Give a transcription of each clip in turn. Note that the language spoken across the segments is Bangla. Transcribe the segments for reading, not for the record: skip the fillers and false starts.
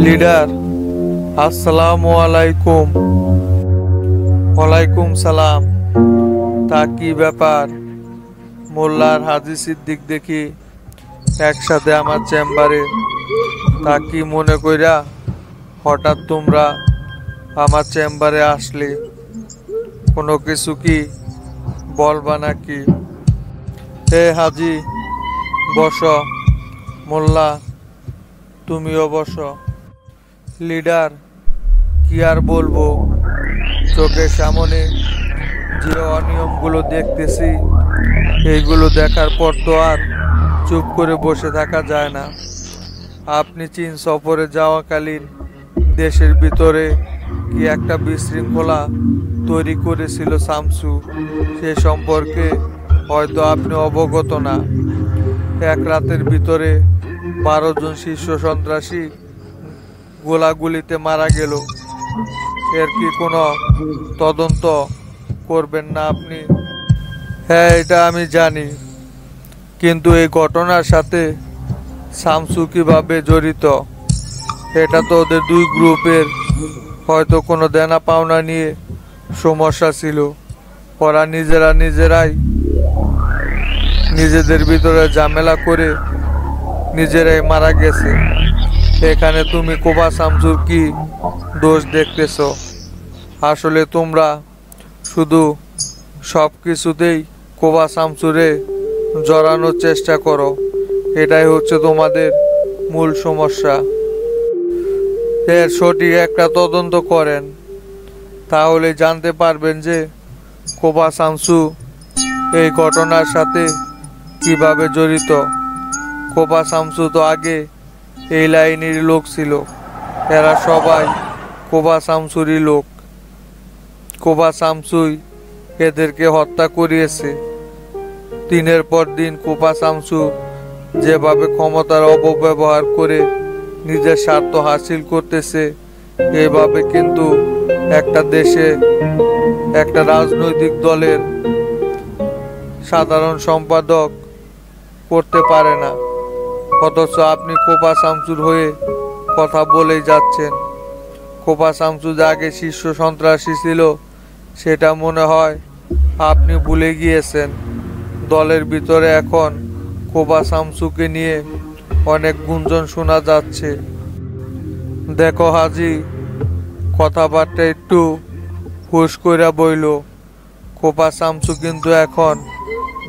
লিডার, আসসালামু আলাইকুম। ওয়ালাইকুম সালাম। তা কি ব্যাপার? মোল্লার হাজি সিদ্দিক দেখি একসাথে আমার চেম্বারে। তা কি মনে কইরা হঠাৎ তোমরা আমার চেম্বারে আসলে? কোনো কিছু কি বলবা নাকি? হে হাজি, বসো। মোল্লা, তুমিও বসো। লিডার, কি আর বলবো, চোখের সামনে যে অনিয়মগুলো দেখতেছি, এইগুলো দেখার পর তো আর চুপ করে বসে থাকা যায় না। আপনি চীন সফরে যাওয়াকালীন দেশের ভিতরে কি একটা বিশৃঙ্খলা তৈরি করেছিল শামসু, সে সম্পর্কে হয়তো আপনি অবগত না। এক রাতের ভিতরে 12 জন শীর্ষ সন্ত্রাসী গোলাগুলিতে মারা গেল। এর কি কোনো তদন্ত করবেন না আপনি? হ্যাঁ, এটা আমি জানি, কিন্তু এই ঘটনার সাথে শামসু কিভাবে জড়িত, এটা তো ওদের দুই গ্রুপের হয়তো কোনো দেনা পাওনা নিয়ে সমস্যা ছিল। ওরা নিজেরাই নিজেদের ভিতরে ঝামেলা করে নিজেরাই মারা গেছে। এখানে তুমি কোবা শামসুর কি দোষ দেখতেছ? আসলে তোমরা শুধু সব কিছুতেই কোবা শামসুরে জড়ানোর চেষ্টা করো, এটাই হচ্ছে তোমাদের মূল সমস্যা। এর সঠিক একটা তদন্ত করেন, তাহলে জানতে পারবেন যে কোবা শামসু এই ঘটনার সাথে কিভাবে জড়িত। কোবা শামসু তো আগে এই লাইনের লোক ছিল। এরা সবাই কোবা শামসুরই লোক। কোবা শামসুই এদেরকে হত্যা করিয়েছে। দিনের পর দিন কোবা শামসু যেভাবে ক্ষমতার অপব্যবহার করে নিজের স্বার্থ হাসিল করতেছে, এভাবে কিন্তু একটা দেশে একটা রাজনৈতিক দলের সাধারণ সম্পাদক করতে পারে না। অথচ আপনি কোবা শামসুর হয়ে কথা বলেই যাচ্ছেন। কোবা শামসু যে আগে শীর্ষ সন্ত্রাসী ছিল, সেটা মনে হয় আপনি ভুলে গিয়েছেন। দলের ভিতরে এখন কোবা শামসুকে নিয়ে অনেক গুঞ্জন শোনা যাচ্ছে। দেখো হাজি, কথাবার্তা একটু হুশ কইরা বইল। কোবা শামসু কিন্তু এখন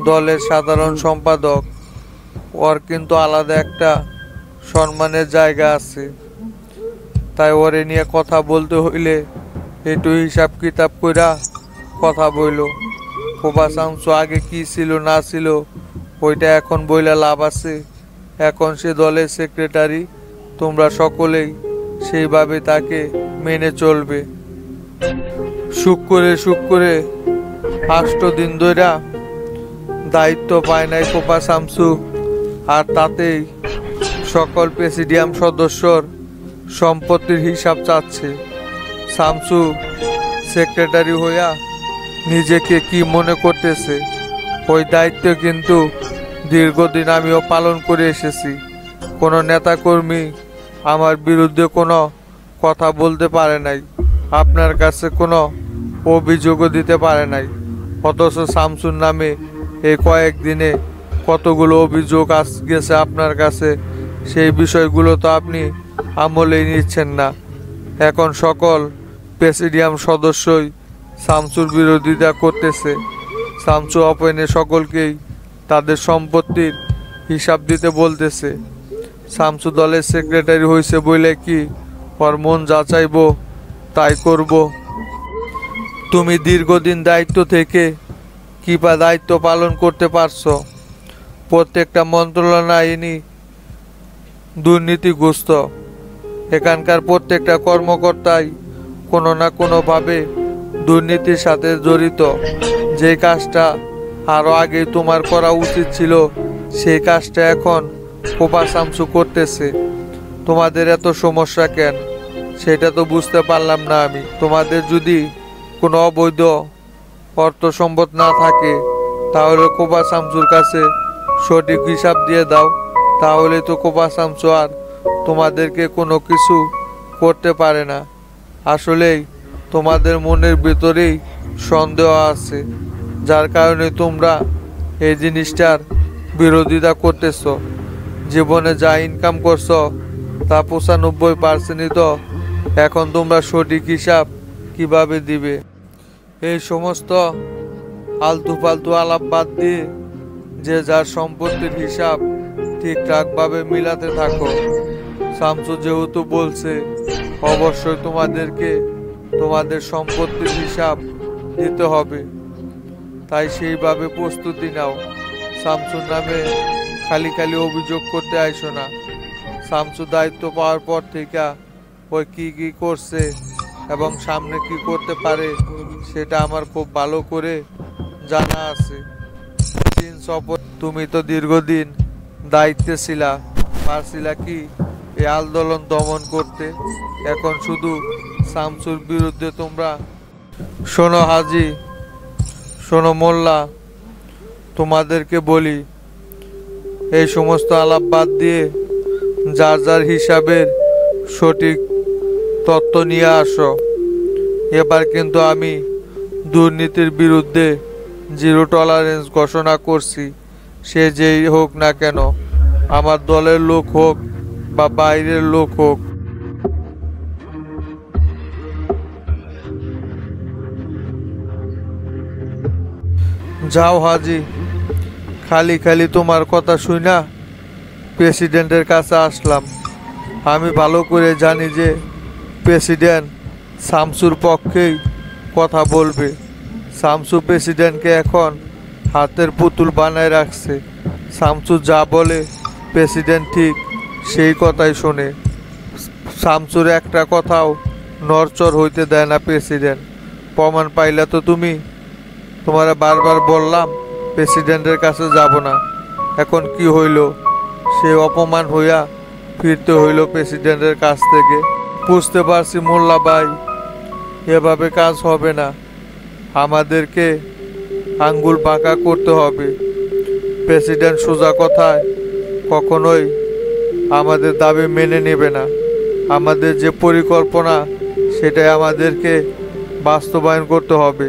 দলের সাধারণ সম্পাদক। ওর কিন্তু আলাদা একটা সম্মানের জায়গা আছে। তাই ওরে নিয়ে কথা বলতে হইলে একটু হিসাব কিতাব কইরা কথা বইল। কোবা শামসু আগে কি ছিল না ছিল ওইটা এখন বইলা লাভ আছে? এখন সে দলের সেক্রেটারি। তোমরা সকলেই সেইভাবে তাকে মেনে চলবে। সুখ করে 8 দিন ধইরা দায়িত্ব পায় নাই কোবা শামসু, আর তাতেই সকল প্রেসিডিয়াম সদস্যর সম্পত্তির হিসাব চাচ্ছে। শামসু সেক্রেটারি হইয়া নিজেকে কি মনে করতেছে? ওই দায়িত্ব কিন্তু দীর্ঘদিন আমিও পালন করে এসেছি। কোনো নেতাকর্মী আমার বিরুদ্ধে কোনো কথা বলতে পারে নাই, আপনার কাছে কোনো অভিযোগও দিতে পারে নাই। অথচ শামসুর নামে এই কয়েকদিনে কতগুলো অভিযোগ গেছে আপনার কাছে, সেই বিষয়গুলো তো আপনি আমলেই নিচ্ছেন না। এখন সকল প্রেসিডিয়াম সদস্যই শামসুর বিরোধিতা করতেছে। শামসু ওপেনে সকলকেই তাদের সম্পত্তির হিসাব দিতে বলতেছে। শামসু দলের সেক্রেটারি হয়েছে বলে কি ওর মন যা চাইব তাই করব? তুমি দীর্ঘদিন দায়িত্ব থেকে কি বা দায়িত্ব পালন করতে পারছো? প্রত্যেকটা মন্ত্রণালয়ই দুর্নীতিগ্রস্ত। এখানকার প্রত্যেকটা কর্মকর্তাই কোনো না কোনোভাবে দুর্নীতির সাথে জড়িত। যে কাজটা আরো আগে তোমার করা উচিত ছিল, সেই কাজটা এখন কোবা শামসু করতেছে। তোমাদের এত সমস্যা কেন, সেটা তো বুঝতে পারলাম না আমি। তোমাদের যদি কোনো অবৈধ অর্থ সম্পদ না থাকে, তাহলে কোবা শামসুর কাছে সঠিক হিসাব দিয়ে দাও। তাহলে তো কোবা শামসু আর তোমাদেরকে কোনো কিছু করতে পারে না। আসলেই তোমাদের মনের ভিতরেই সন্দেহ আছে, যার কারণে তোমরা এই জিনিসটার বিরোধিতা করতেছ। জীবনে যা ইনকাম করছো তা 95%ই তো এখন তোমরা সঠিক হিসাব কিভাবে দিবে? এই সমস্ত আলতু ফালতু আলাপ বাদ দিয়ে যে যার সম্পত্তির হিসাব ঠিকঠাকভাবে মিলাতে থাকো। শামসু যেহেতু বলছে, অবশ্যই তোমাদেরকে তোমাদের সম্পত্তির হিসাব দিতে হবে, তাই সেইভাবে প্রস্তুতি নাও। শামসুর নামে খালি খালি অভিযোগ করতে আইসো না। শামসু দায়িত্ব পাওয়ার পর থেকে ওই কি কি করছে এবং সামনে কি করতে পারে সেটা আমার খুব ভালো করে জানা আছে। তুমি তো দীর্ঘদিন দায়িত্বে ছিলা, পারছিলা কি এই আন্দোলন দমন করতে? এখন শুধু শামসুর বিরুদ্ধে তোমরা। শোনো হাজি, শোনো মোল্লা, তোমাদেরকে বলি, এই সমস্ত আলাপ বাদ দিয়ে যার যার হিসাবের সঠিক তথ্য নিয়ে আসো। এবার কিন্তু আমি দুর্নীতির বিরুদ্ধে জিরো টলারেন্স ঘোষণা করছি। সে যেই হোক না কেন, আমার দলের লোক হোক বা বাইরের লোক হোক। যাও হাজি, খালি খালি তোমার কথা শুই না প্রেসিডেন্টের কাছে আসলাম। আমি ভালো করে জানি যে প্রেসিডেন্ট শামসুর পক্ষেই কথা বলবে। শামসু প্রেসিডেন্টকে এখন হাতের পুতুল বানায় রাখছে। শামসু যা বলে প্রেসিডেন্ট ঠিক সেই কথাই শোনে। শামসুর একটা কথাও নড়চড় হইতে দেয় না প্রেসিডেন্ট। প্রমাণ পাইলে তো তুমি, তোমারা বারবার বললাম প্রেসিডেন্টের কাছে যাব না, এখন কি হইল? সে অপমান হইয়া ফিরতে হইল প্রেসিডেন্টের কাছ থেকে। বুঝতে পারছি মোল্লা ভাই, এভাবে কাজ হবে না। আমাদেরকে আঙ্গুল বাঁকা করতে হবে। প্রেসিডেন্ট সোজা কথায় কখনোই আমাদের দাবি মেনে নেবে না। আমাদের যে পরিকল্পনা সেটাই আমাদেরকে বাস্তবায়ন করতে হবে।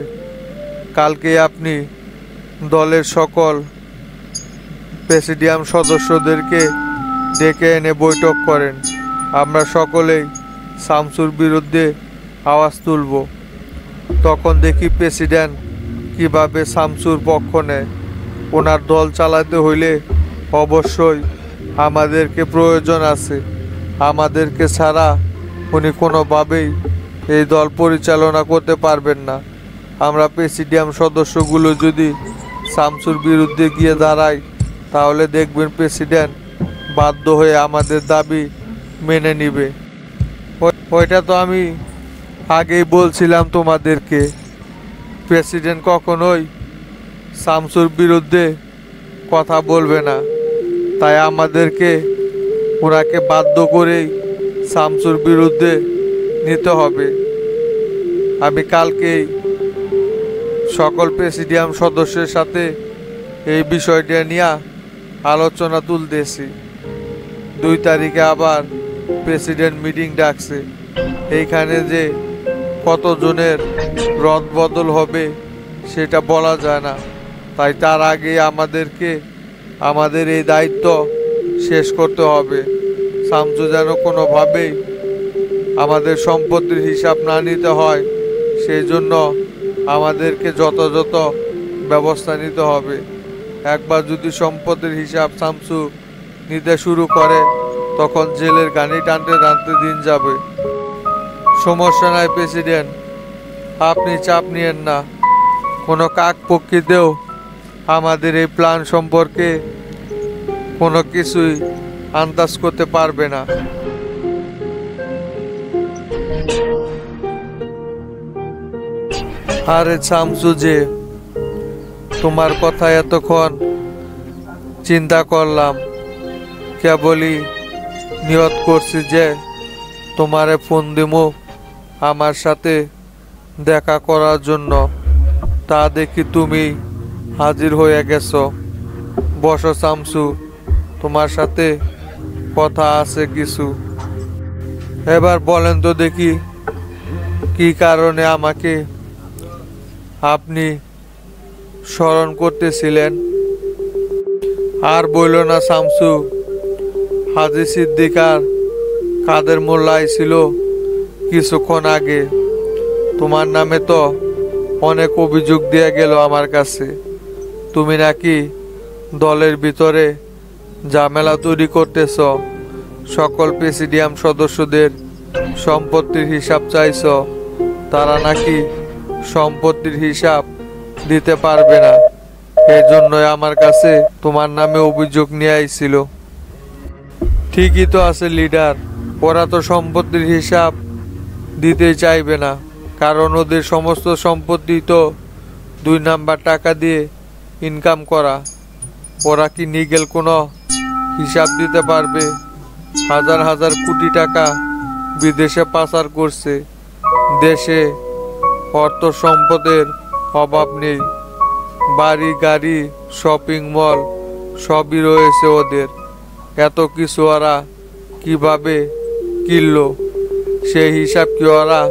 কালকে আপনি দলের সকল প্রেসিডিয়াম সদস্যদেরকে ডেকে এনে বৈঠক করেন। আমরা সকলেই শামসুর বিরুদ্ধে আওয়াজ তুলব। তখন দেখি প্রেসিডেন্ট কিভাবে শামসুর পক্ষ নেয়। ওনার দল চালাতে হইলে অবশ্যই আমাদেরকে প্রয়োজন আছে। আমাদেরকে ছাড়া উনি কোনোভাবেই এই দল পরিচালনা করতে পারবেন না। আমরা প্রেসিডিয়াম সদস্যগুলো যদি শামসুর বিরুদ্ধে গিয়ে দাঁড়াই, তাহলে দেখবেন প্রেসিডেন্ট বাধ্য হয়ে আমাদের দাবি মেনে নিবে। ওইটা তো আমি আগেই বলছিলাম তোমাদেরকে, প্রেসিডেন্ট কখনোই শামসুর বিরুদ্ধে কথা বলবে না। তাই আমাদেরকে ওনাকে বাধ্য করেই শামসুর বিরুদ্ধে নিতে হবে। আমি কালকেই সকল প্রেসিডিয়াম সদস্যের সাথে এই বিষয়টা নিয়ে আলোচনা তুলতেছি। 2 তারিখে আবার প্রেসিডেন্ট মিটিং ডাকছে। এইখানে যে কতজনের রদবদল হবে সেটা বলা যায় না। তাই তার আগে আমাদেরকে আমাদের এই দায়িত্ব শেষ করতে হবে। শামসু যেন কোনোভাবেই আমাদের সম্পত্তির হিসাব না নিতে হয়, সেই জন্য আমাদেরকে যথাযথ ব্যবস্থা নিতে হবে। একবার যদি সম্পত্তির হিসাব শামসু নিতে শুরু করে, তখন জেলের গানি টানতে টানতে দিন যাবে। সমস্যা নাই প্রেসিডেন্ট, আপনি চাপ নিয়েন না। কোনো কাকপক্ষীতেও আমাদের এই প্ল্যান সম্পর্কে কোনো কিছুই আন্দাজ করতে পারবে না। আরে শামসু, যে তোমার কথা এতক্ষণ চিন্তা করলাম, কেবলই নিয়ত করছি যে তোমারে ফোন দিমু আমার সাথে দেখা করার জন্য। তা দেখি তুমি হাজির হয়ে গেছো। বসো শামসু, তোমার সাথে কথা আছে কিছু। এবার বলেন তো দেখি, কি কারণে আমাকে আপনি স্মরণ করতেছিলেন? আর বইল না শামসু, হাজী সিদ্দিক আর কাদের মোল্লা ছিল কিছুক্ষণ আগে। তোমার নামে তো অনেক অভিযোগ দিয়ে গেল আমার কাছে। তুমি নাকি দলের ভিতরে ঝামেলা তৈরি করতেছ, সকল প্রেসিডিয়াম সদস্যদের সম্পত্তির হিসাব চাইছ। তারা নাকি সম্পত্তির হিসাব দিতে পারবে না, এই জন্যই আমার কাছে তোমার নামে অভিযোগ নিয়ে আইছিল। ঠিকই তো আছে লিডার, ওরা তো সম্পত্তির হিসাব দিতে চাইবে না, কারণ ওদের সমস্ত সম্পত্তি তো 2 নাম্বার টাকা দিয়ে ইনকাম করা। ওরা কি নিগেল কোনো হিসাব দিতে পারবে? হাজার হাজার কোটি টাকা বিদেশে পাচার করছে। দেশে অর্থ সম্পদের অভাব নেই, বাড়ি গাড়ি শপিং মল সবই রয়েছে ওদের। এত কিছু ওরা কিভাবে কিনলো, সেই হিসাব কি ওরা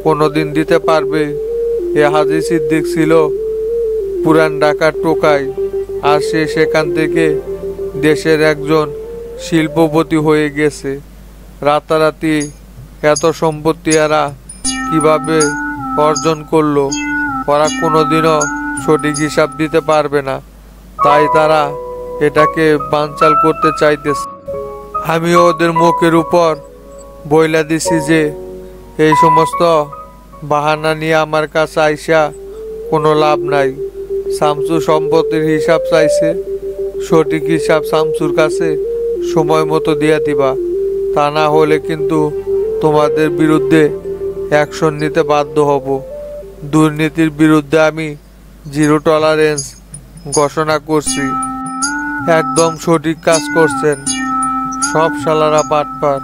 কোনোদিন দিতে পারবে? এ হাজী সিদ্দিক ছিল পুরান ঢাকার টোকাই, আর সে সেখান থেকে দেশের একজন শিল্পপতি হয়ে গেছে। রাতারাতি এত সম্পত্তি এরা কিভাবে অর্জন করলো? ওরা কোনোদিনও সঠিক হিসাব দিতে পারবে না, তাই তারা এটাকে বানচাল করতে চাইতেছে। আমি ওদের মুখের উপর বইলা দিছি যে এই সমস্ত বাহানা নিয়ে আমার কাছে আইসা কোনো লাভ নাই। শামসু সম্পত্তির হিসাব চাইছে, সঠিক হিসাব শামসুর কাছে সময় মতো দিয়ে দিবা, তা না হলে কিন্তু তোমাদের বিরুদ্ধে অ্যাকশন নিতে বাধ্য হব। দুর্নীতির বিরুদ্ধে আমি 0 টলারেন্স ঘোষণা করছি। একদম সঠিক কাজ করছেন। সব শালারা বাটপার,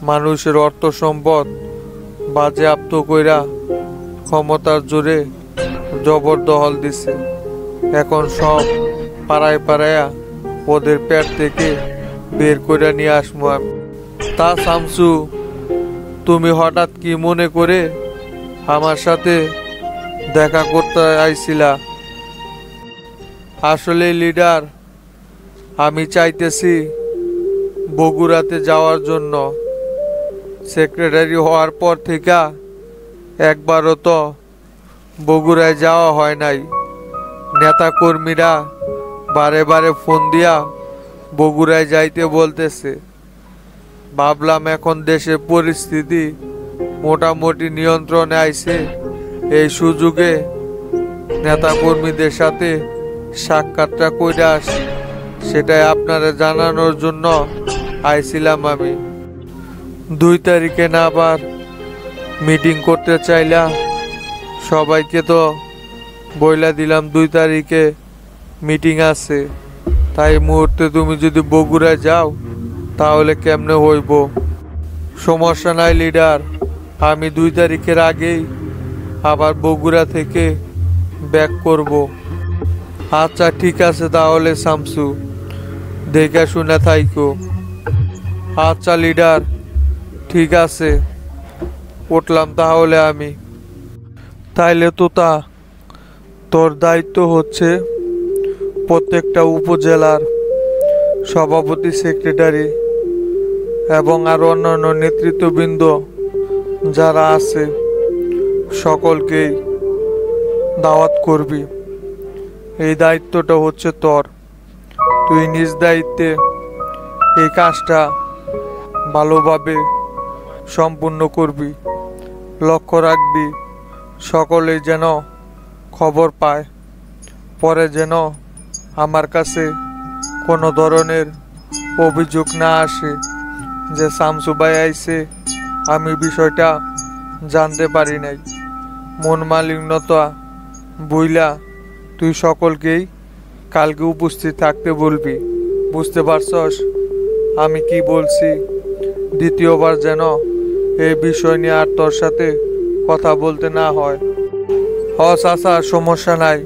মানুষের অর্থ সম্পদ বাজেয়াপ্ত কইরা ক্ষমতার জোরে জবরদখল দিছে। এখন সব পাড়ায় পাড়ায়া ওদের পেট থেকে বের করে নিয়ে আসবো আমি। তা শামসু, তুমি হঠাৎ কি মনে করে আমার সাথে দেখা করতে আইছিলা? আসলে লিডার, আমি চাইতেছি বগুড়াতে যাওয়ার জন্য। সেক্রেটারি হওয়ার পর থেকে একবারও তো বগুড়ায় যাওয়া হয় নাই। নেতা কর্মীরা বারে বারে ফোন দিয়া বগুড়ায় যাইতে বলতেছে। ভাবলাম এখন দেশের পরিস্থিতি মোটামুটি নিয়ন্ত্রণে আইছে, এই সুযোগে নেতা কর্মীদের সাথে সাক্ষাৎটা কইরা আসি, সেটাই আপনারা জানানোর জন্য আইছিলাম আমি। 2 তারিখে না আবার মিটিং করতে চাইলা? সবাইকে তো বইলা দিলাম 2 তারিখে মিটিং আছে, তাই মুহূর্তে তুমি যদি বগুড়ায় যাও তাহলে কেমনে হইব? সমস্যা নাই লিডার, আমি 2 তারিখের আগেই আবার বগুড়া থেকে ব্যাক করব। আচ্ছা ঠিক আছে তাহলে শামসু, দেখে শুনে থাইকো। আচ্ছা লিডার, ঠিক আছে, উঠলাম তাহলে আমি। তাইলে তোতা, তোর দায়িত্ব হচ্ছে প্রত্যেকটা উপজেলার সভাপতি, সেক্রেটারি এবং আরো অন্যান্য নেতৃত্ববৃন্দ যারা আছে সকলকেই দাওয়াত করবি। এই দায়িত্বটা হচ্ছে তোর। তুই নিজ দায়িত্বে এই কাজটা ভালোভাবে সম্পূর্ণ করবি। লক্ষ্য রাখবি সকলেই যেন খবর পায়, পরে যেন আমার কাছে কোনো ধরনের অভিযোগ না আসে যে শামসু ভাই আইছে, আমি বিষয়টা জানতে পারি নাই। মন মালিন্যতা বুইলা তুই সকলকেই কালকে উপস্থিত থাকতে বলবি। বুঝতে পারছস আমি কি বলছি? দ্বিতীয়বার যেন এই বিষয় নিয়ে আর তোর সাথে কথা বলতে না হয়। চাচা, সমস্যা নাই,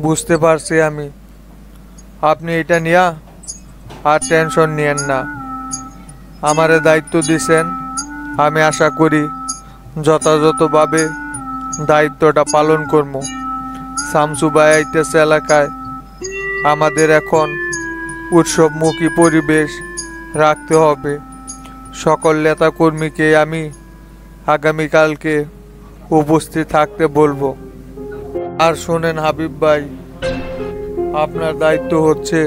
বুঝতে পারছি আমি। আপনি এটা নিয়ে আর টেনশন নিয়েন না। আমারে দায়িত্ব দিছেন, আমি আশা করি যথাযথভাবে দায়িত্বটা পালন করব। শামসু ভাই আইতেছে এলাকায়, আমাদের এখন উৎসবমুখী পরিবেশ রাখতে হবে। সকল নেতাকর্মীকে আমি আগামীকালকে উপস্থিত থাকতে বলবো। আর শোনেন হাবিব ভাই, আপনার দায়িত্ব হচ্ছে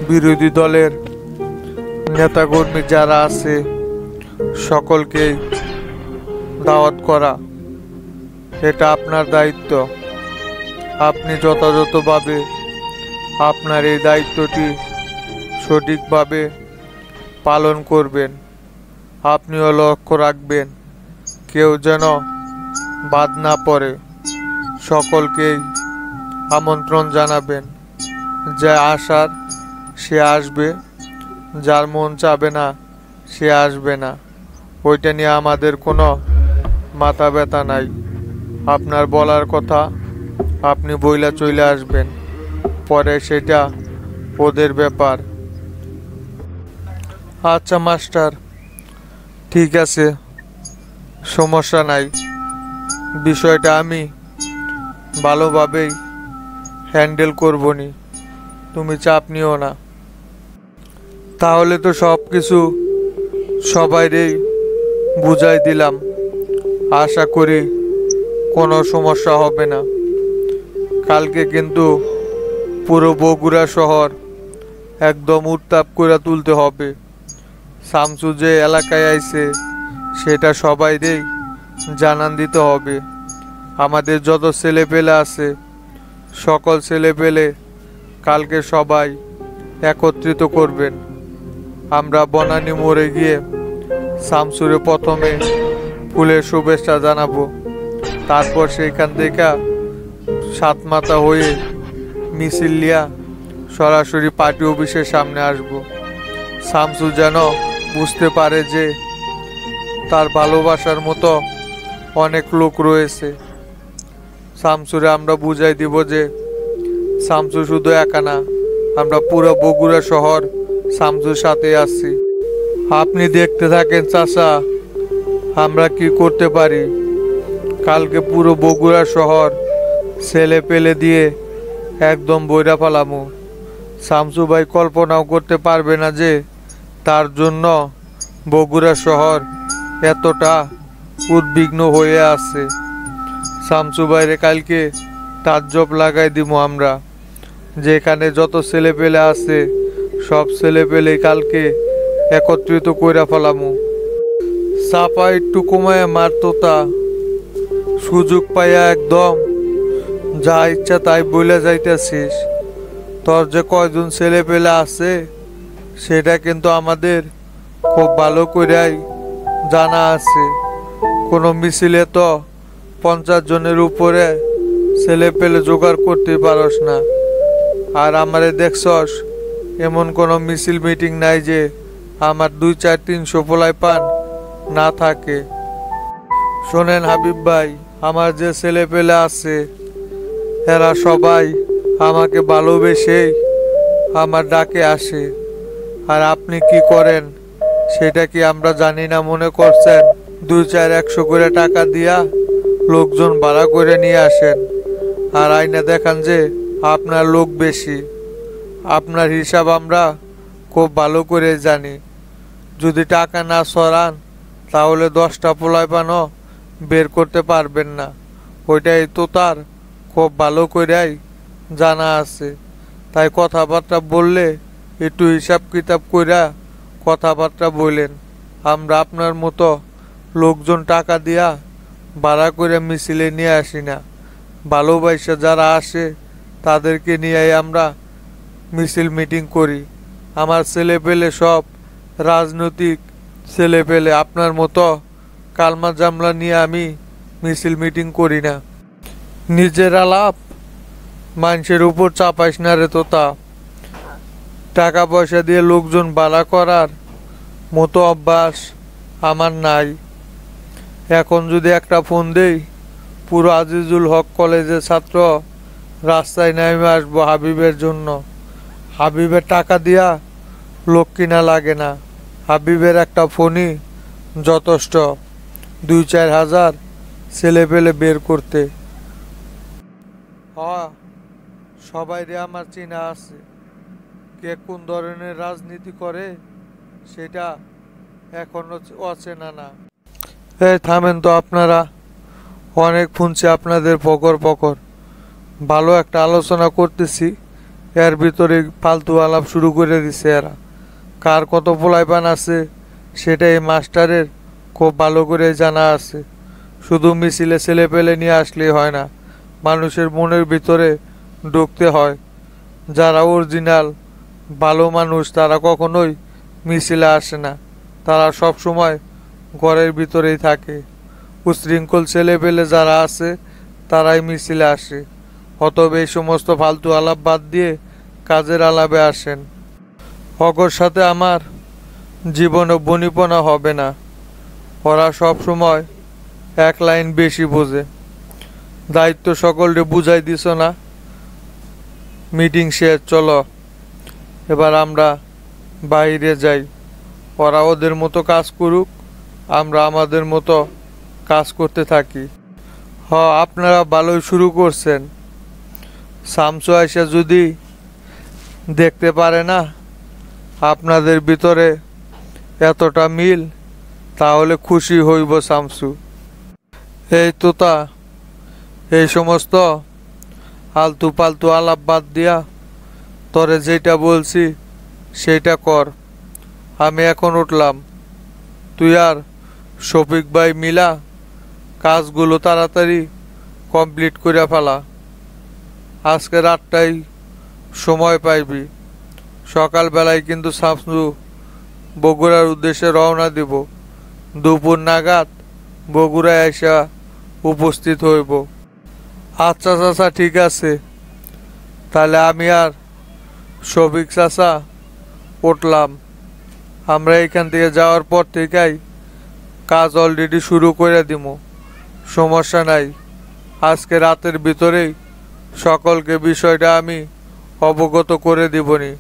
বিরোধী দলের নেতাকর্মী যারা আছে সকলকে দাওয়াত করা, এটা আপনার দায়িত্ব। আপনি যথাযথভাবে আপনার এই দায়িত্বটি সঠিকভাবে পালন করবেন। আপনিও লক্ষ্য রাখবেন কেউ যেন বাদ না পড়ে। সকলকেই আমন্ত্রণ জানাবেন, যে আসার সে আসবে, যার মন চাবে না সে আসবে না। ওইটা নিয়ে আমাদের কোনো মাথা ব্যথা নাই। আপনার বলার কথা আপনি বইলা চলে আসবেন, পরে সেটা ওদের ব্যাপার। আচ্ছা মাস্টার, ঠিক আছে, সমস্যা নাই। বিষয়টা আমি ভালোভাবেই হ্যান্ডেল করবনি, তুমি চাপ নিও না। তাহলে তো সব কিছু সবাইরেই বুঝাই দিলাম, আশা করি কোনো সমস্যা হবে না। কালকে কিন্তু পুরো বগুড়া শহর একদম উত্তাপ করে তুলতে হবে। শামসু যে এলাকায় আইছে সেটা সবাইরেই জানান দিতে হবে। আমাদের যত ছেলেপেলে আছে সকল ছেলেপেলে কালকে সবাই একত্রিত করবেন। আমরা বনানী মোড়ে গিয়ে শামসুরে প্রথমে ফুলের শুভেচ্ছা জানাবো, তারপর সেইখান থেকে সাতমাথা হয়ে মিছিল লিয়া সরাসরি পার্টি অফিসের সামনে আসব। শামসু যেন বুঝতে পারে যে তার ভালোবাসার মতো অনেক লোক রয়েছে। শামসুরে আমরা বুঝাই দিব যে শামসু শুধু একা না, আমরা পুরো বগুড়া শহর শামসুর সাথে আছি। আপনি দেখতে থাকেন চাচা, আমরা কি করতে পারি। কালকে পুরো বগুড়া শহর ছেলে পেলে দিয়ে একদম বইরা ফেলামু। শামসু ভাই কল্পনাও করতে পারবে না যে তার জন্য বগুড়া শহর এতটা উদ্বিগ্ন হয়ে আছে। শামসু ভাইরে কালকে তাজ্জব লাগাই দিব আমরা। যেখানে যত ছেলে পেলে আছে সব ছেলে পেলে কালকে একত্রিত কইরা ফেলামু। চাপা একটু কমায় মারতো, তা সুযোগ পাইয়া একদম যা ইচ্ছা তাই বলে যাইতেছিস। তোর যে কয়জন ছেলে পেলে আছে সেটা কিন্তু আমাদের খুব ভালো করেই জানা আছে। কোনো মিছিলে তো 50 জনের উপরে ছেলে পেলে জোগাড় করতে পারস না। আর আমারে দেখছস, এমন কোনো মিছিল মিটিং নাই যে আমার 200-300 পোলাই পান না থাকে। শোনেন হাবিব ভাই, আমার যে ছেলে পেলে আছে এরা সবাই আমাকে ভালোবেসেই আমার ডাকে আসে। আর আপনি কি করেন সেটা কি আমরা জানি না মনে করছেন? 200-100 করে টাকা দিয়া লোকজন ভাড়া করে নিয়ে আসেন, আর আইনা দেখান যে আপনার লোক বেশি। আপনার হিসাব আমরা খুব ভালো করে জানি। যদি টাকা না সরান তাহলে 10টা পোলাপানও বের করতে পারবেন না। ওইটাই তো তার খুব ভালো করেই জানা আছে। তাই কথাবার্তা বললে একটু হিসাব কিতাব কইরা কথাবার্তা বলেন। আমরা আপনার মতো লোকজন টাকা দিয়া ভাড়া করে মিছিলে নিয়ে আসি না। ভালোবাসা যারা আসে তাদেরকে নিয়ে আমরা মিছিল মিটিং করি। আমার ছেলে পেলে সব রাজনৈতিক ছেলে পেলে, আপনার মতো কালমা জামলা নিয়ে আমি মিছিল মিটিং করি না। নিজের আলাপ মানুষের উপর চাপাইস না রে তোতা। টাকা পয়সা দিয়ে লোকজন ভাড়া করার মতো অভ্যাস আমার নাই। এখন যদি একটা ফোন দেই, পুরো আজিজুল হক কলেজের ছাত্র রাস্তায় নেমে আসবো হাবিবের জন্য। হাবিবের টাকা দিয়া লোক কিনা লাগে না, হাবিবের একটা ফোনই যথেষ্ট 2-4 হাজার ছেলে পেলে বের করতে। হ্যাঁ, সবাই রে আমার চেনা আছে। কে কোন ধরনের রাজনীতি করে সেটা এখনো অচেনা না। এই থামেন তো আপনারা, অনেক শুনছি আপনাদের পকর পকর। ভালো একটা আলোচনা করতেছি, এর ভিতরে ফালতু আলাপ শুরু করে দিছে এরা। কার কত পোলাইপান আছে সেটা এই মাস্টারের খুব ভালো করে জানা আছে। শুধু মিছিলে ছেলে পেলে নিয়ে আসলেই হয় না, মানুষের মনের ভিতরে ঢুকতে হয়। যারা অরিজিনাল ভালো মানুষ তারা কখনোই মিছিলে আসে না, তারা সব সময় ঘরের ভিতরেই থাকে। উশৃঙ্খল ছেলে পেলে যারা আছে তারাই মিছিলে আসে। অতএব এই সমস্ত ফালতু আলাপ বাদ দিয়ে কাজের আলাপে আসেন। অগর সাথে আমার জীবনে বনিপনা হবে না। ওরা সব সময় এক লাইন বেশি বোঝে। দায়িত্ব সকলকে বুঝাই দিছ না। মিটিং শেষ, চলো এবার আমরা বাইরে যাই। ওরা ওদের মতো কাজ করুক, আমরা আমাদের মতো কাজ করতে থাকি। আপনারা ভালোই শুরু করছেন। শামসু আয়সা যদি দেখতে পারে না আপনাদের ভিতরে এতটা মিল, তাহলে খুশি হইব শামসু। এই তোতা, এই সমস্ত আলতু পালতু আলাপ বাদ দিয়া তরে যেটা বলছি সেইটা কর। আমি এখন উঠলাম, তুই আর শফিক ভাই মিলা কাজগুলো তাড়াতাড়ি কমপ্লিট করে ফেলা। আজকে রাতটাই সময় পাইবি। সকালবেলায় কিন্তু শামসু বগুড়ার উদ্দেশ্যে রওনা দিব। দুপুর নাগাদ বগুড়ায় এসে উপস্থিত হইব। আচ্ছা চাচা, ঠিক আছে। তাহলে আমি আর শফিক চাচা উঠলাম। আমরা এখান থেকে যাওয়ার পর থেকেই কাজ অলরেডি শুরু করে দিব, সমস্যা নাই। আজকে রাতের ভিতরেই সকলকে বিষয়টা আমি অবগত করে দিবনি।